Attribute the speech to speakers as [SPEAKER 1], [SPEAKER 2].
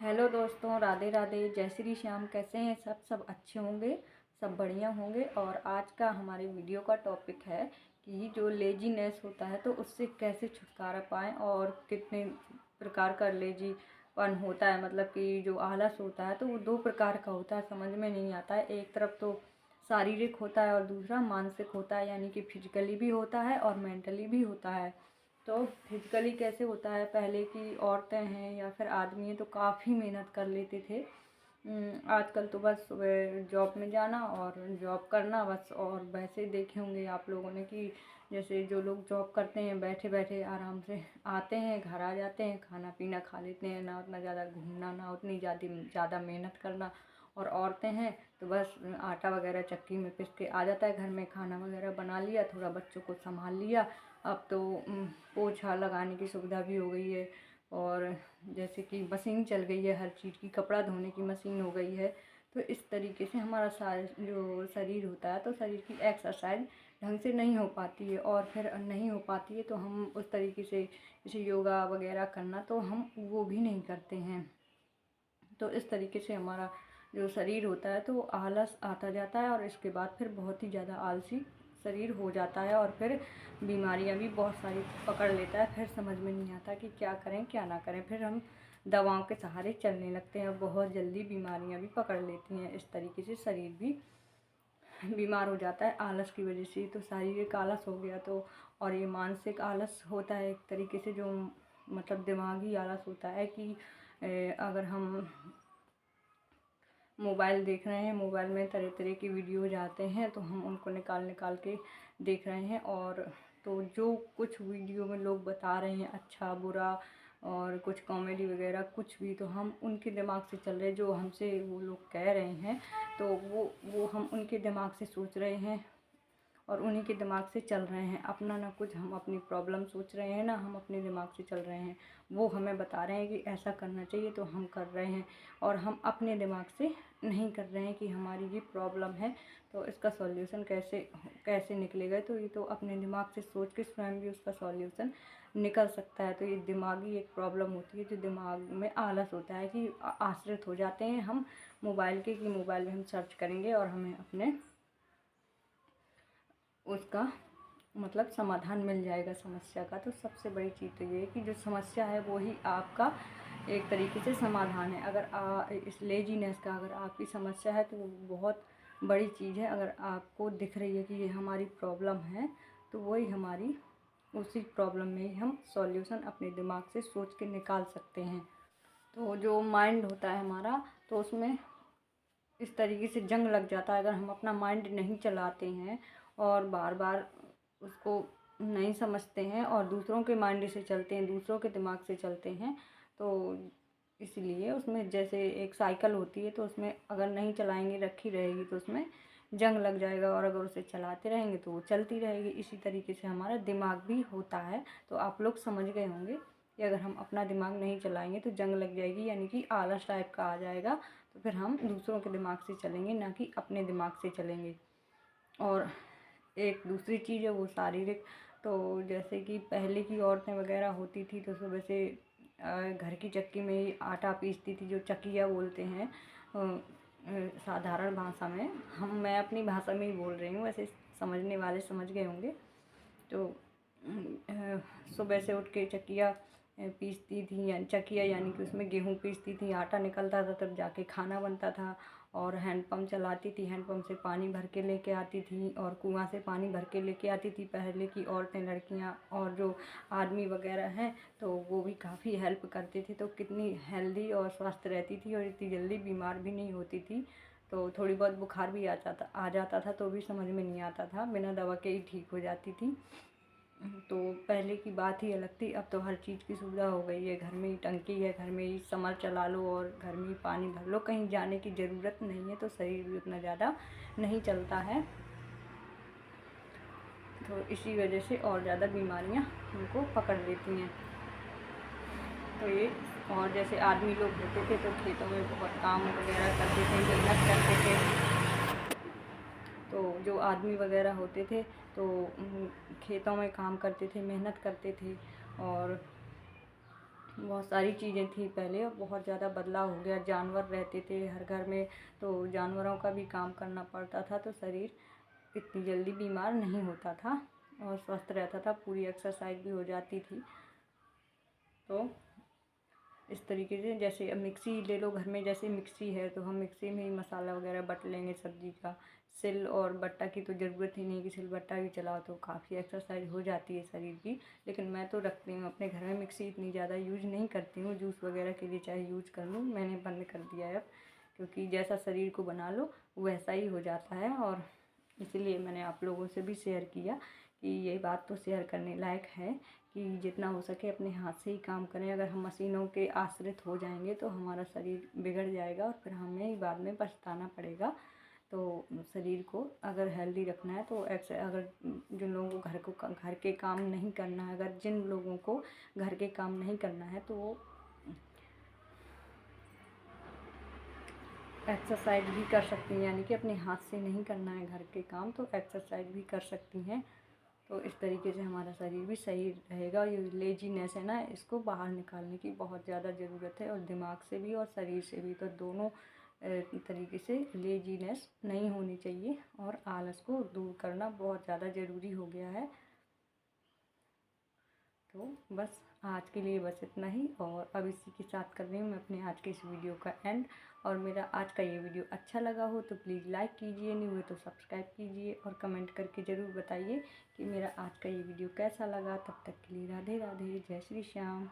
[SPEAKER 1] Hello दोस्तों, राधे राधे, जय श्री श्याम। कैसे हैं सब अच्छे होंगे, सब बढ़िया होंगे। और आज का हमारे वीडियो का टॉपिक है कि जो लेजीनेस होता है तो उससे कैसे छुटकारा पाएँ और कितने प्रकार का लेजीपन होता है। मतलब कि जो आलस होता है तो वो दो प्रकार का होता है, समझ में नहीं आता है। एक तरफ तो शारीरिक होता है और दूसरा मानसिक होता है, यानी कि फिजिकली भी होता है और मेंटली भी होता है। तो फिजिकली कैसे होता है, पहले की औरतें हैं या फिर आदमी हैं तो काफ़ी मेहनत कर लेते थे। आजकल तो बस सुबह जॉब में जाना और जॉब करना बस। और वैसे देखे होंगे आप लोगों ने कि जैसे जो लोग जॉब करते हैं बैठे बैठे आराम से आते हैं, घर आ जाते हैं, खाना पीना खा लेते हैं, ना उतना ज़्यादा घूमना, ना उतनी ज़्यादा मेहनत करना। और औरतें हैं तो बस आटा वगैरह चक्की में पीस के आ जाता है, घर में खाना वगैरह बना लिया, थोड़ा बच्चों को संभाल लिया। अब तो पोछा लगाने की सुविधा भी हो गई है और जैसे कि मशीन चल गई है हर चीज़ की, कपड़ा धोने की मशीन हो गई है। तो इस तरीके से हमारा जो शरीर होता है तो शरीर की एक्सरसाइज ढंग से नहीं हो पाती है। और फिर नहीं हो पाती है तो हम उस तरीके से जैसे योगा वगैरह करना तो हम वो भी नहीं करते हैं। तो इस तरीके से हमारा जो शरीर होता है तो आलस आता जाता है और इसके बाद फिर बहुत ही ज़्यादा आलसी शरीर हो जाता है और फिर बीमारियां भी बहुत सारी पकड़ लेता है। फिर समझ में नहीं आता कि क्या करें क्या ना करें, फिर हम दवाओं के सहारे चलने लगते हैं। बहुत जल्दी बीमारियां भी पकड़ लेती हैं। इस तरीके से शरीर भी बीमार हो जाता है आलस की वजह से। तो शारीरिक आलस हो गया तो, और ये मानसिक आलस होता है एक तरीके से, जो मतलब दिमागी आलस होता है कि अगर हम मोबाइल देख रहे हैं, मोबाइल में तरह तरह की वीडियोज आते हैं तो हम उनको निकाल निकाल के देख रहे हैं। और तो जो कुछ वीडियो में लोग बता रहे हैं अच्छा बुरा और कुछ कॉमेडी वगैरह कुछ भी, तो हम उनके दिमाग से चल रहे हैं। जो हमसे वो लोग कह रहे हैं तो वो हम उनके दिमाग से सोच रहे हैं और उन्हीं के दिमाग से चल रहे हैं। अपना ना कुछ हम अपनी प्रॉब्लम सोच रहे हैं, ना हम अपने दिमाग से चल रहे हैं। वो हमें बता रहे हैं कि ऐसा करना चाहिए तो हम कर रहे हैं और हम अपने दिमाग से नहीं कर रहे हैं कि हमारी ये प्रॉब्लम है तो इसका सॉल्यूशन कैसे कैसे निकलेगा। तो ये तो अपने दिमाग से सोच के स्वयं भी उसका सॉल्यूशन निकल सकता है। तो ये दिमागी एक प्रॉब्लम होती है, जो दिमाग में आलस होता है कि आश्रित हो जाते हैं हम मोबाइल के, कि मोबाइल में हम सर्च करेंगे और हमें अपने उसका मतलब समाधान मिल जाएगा समस्या का। तो सबसे बड़ी चीज़ तो ये है कि जो समस्या है वो ही आपका एक तरीके से समाधान है। अगर इस लेजीनेस का अगर आपकी समस्या है तो वो बहुत बड़ी चीज़ है। अगर आपको दिख रही है कि ये हमारी प्रॉब्लम है तो वही हमारी उसी प्रॉब्लम में ही हम सॉल्यूशन अपने दिमाग से सोच के निकाल सकते हैं। तो जो माइंड होता है हमारा तो उसमें इस तरीके से जंग लग जाता है। अगर हम अपना माइंड नहीं चलाते हैं और बार बार उसको नहीं समझते हैं और दूसरों के माइंड से चलते हैं, दूसरों के दिमाग से चलते हैं, तो इसलिए उसमें जैसे एक साइकिल होती है तो उसमें अगर नहीं चलाएंगे, रखी रहेगी तो उसमें जंग लग जाएगा। और अगर उसे चलाते रहेंगे तो वो चलती रहेगी। इसी तरीके से हमारा दिमाग भी होता है। तो आप लोग समझ गए होंगे कि अगर हम अपना दिमाग नहीं चलाएंगे तो जंग लग जाएगी, यानी कि आलस टाइप का आ जाएगा। तो फिर हम दूसरों के दिमाग से चलेंगे, ना कि अपने दिमाग से चलेंगे। और एक दूसरी चीज़ है वो शारीरिक। तो जैसे कि पहले की औरतें वगैरह होती थी तो सुबह से घर की चक्की में ही आटा पीसती थी, जो चकिया बोलते हैं साधारण भाषा में। मैं अपनी भाषा में ही बोल रही हूँ, वैसे समझने वाले समझ गए होंगे। तो सुबह से उठ के चकिया पीसती थी, यानी चकिया यानी कि उसमें गेहूँ पीसती थी, आटा निकलता था, तब जाके खाना बनता था। और हैंडपम्प चलाती थी, हैंडपम्प से पानी भर के लेके आती थी और कुआं से पानी भर के लेके आती थी पहले की औरतें, लड़कियां। और जो आदमी वगैरह हैं तो वो भी काफ़ी हेल्प करते थे। तो कितनी हेल्दी और स्वस्थ रहती थी और इतनी जल्दी बीमार भी नहीं होती थी। तो थोड़ी बहुत बुखार भी आ जाता था तो भी समझ में नहीं आता था, बिना दवा के ही ठीक हो जाती थी। तो पहले की बात ही अलग थी। अब तो हर चीज़ की सुविधा हो गई है, घर में ही टंकी है, घर में ही समर चला लो और घर में ही पानी भर लो, कहीं जाने की ज़रूरत नहीं है। तो शरीर भी उतना ज़्यादा नहीं चलता है। तो इसी वजह से और ज़्यादा बीमारियां हमको पकड़ लेती हैं। तो ये, और जैसे आदमी लोग होते थे तो खेतों में बहुत काम वगैरह करते थे, मेहनत करते थे। तो जो आदमी वगैरह होते थे तो खेतों में काम करते थे, मेहनत करते थे और बहुत सारी चीज़ें थी पहले और बहुत ज़्यादा बदलाव हो गया। जानवर रहते थे हर घर में, तो जानवरों का भी काम करना पड़ता था, तो शरीर इतनी जल्दी बीमार नहीं होता था और स्वस्थ रहता था, पूरी एक्सरसाइज भी हो जाती थी। तो इस तरीके से, जैसे अब मिक्सी ले लो घर में, जैसे मिक्सी है तो हम मिक्सी में ही मसाला वगैरह बट लेंगे सब्ज़ी का। सिल और बट्टा की तो ज़रूरत ही नहीं कि सिल बट्टा भी चलाओ, तो काफ़ी एक्सरसाइज हो जाती है शरीर की। लेकिन मैं तो रखती हूँ अपने घर में मिक्सी, इतनी ज़्यादा यूज नहीं करती हूँ। जूस वगैरह के लिए चाहे यूज कर लूँ, मैंने बंद कर दिया है अब, क्योंकि जैसा शरीर को बना लो वैसा ही हो जाता है। और इसलिए मैंने आप लोगों से भी शेयर किया कि ये बात तो शेयर करने लायक है कि जितना हो सके अपने हाथ से ही काम करें। अगर हम मशीनों के आश्रित हो जाएंगे तो हमारा शरीर बिगड़ जाएगा और फिर हमें ही बाद में पछताना पड़ेगा। तो शरीर को अगर हेल्दी रखना है तो अगर जिन लोगों को घर के काम नहीं करना है, अगर जिन लोगों को घर के काम नहीं करना है तो वो एक्सरसाइज भी कर सकती हैं, यानी कि अपने हाथ से नहीं करना है घर के काम तो एक्सरसाइज भी कर सकती हैं। तो इस तरीके से हमारा शरीर भी सही रहेगा। ये लेजीनेस है ना, इसको बाहर निकालने की बहुत ज़्यादा ज़रूरत है, और दिमाग से भी और शरीर से भी, तो दोनों तरीके से लेजीनेस नहीं होनी चाहिए और आलस को दूर करना बहुत ज़्यादा ज़रूरी हो गया है। तो बस आज के लिए बस इतना ही, और अब इसी के साथ कर रही हूँ मैं अपने आज के इस वीडियो का एंड। और मेरा आज का ये वीडियो अच्छा लगा हो तो प्लीज़ लाइक कीजिए, नहीं हुए तो सब्सक्राइब कीजिए और कमेंट करके ज़रूर बताइए कि मेरा आज का ये वीडियो कैसा लगा। तब तक के लिए राधे राधे, जय श्री श्याम।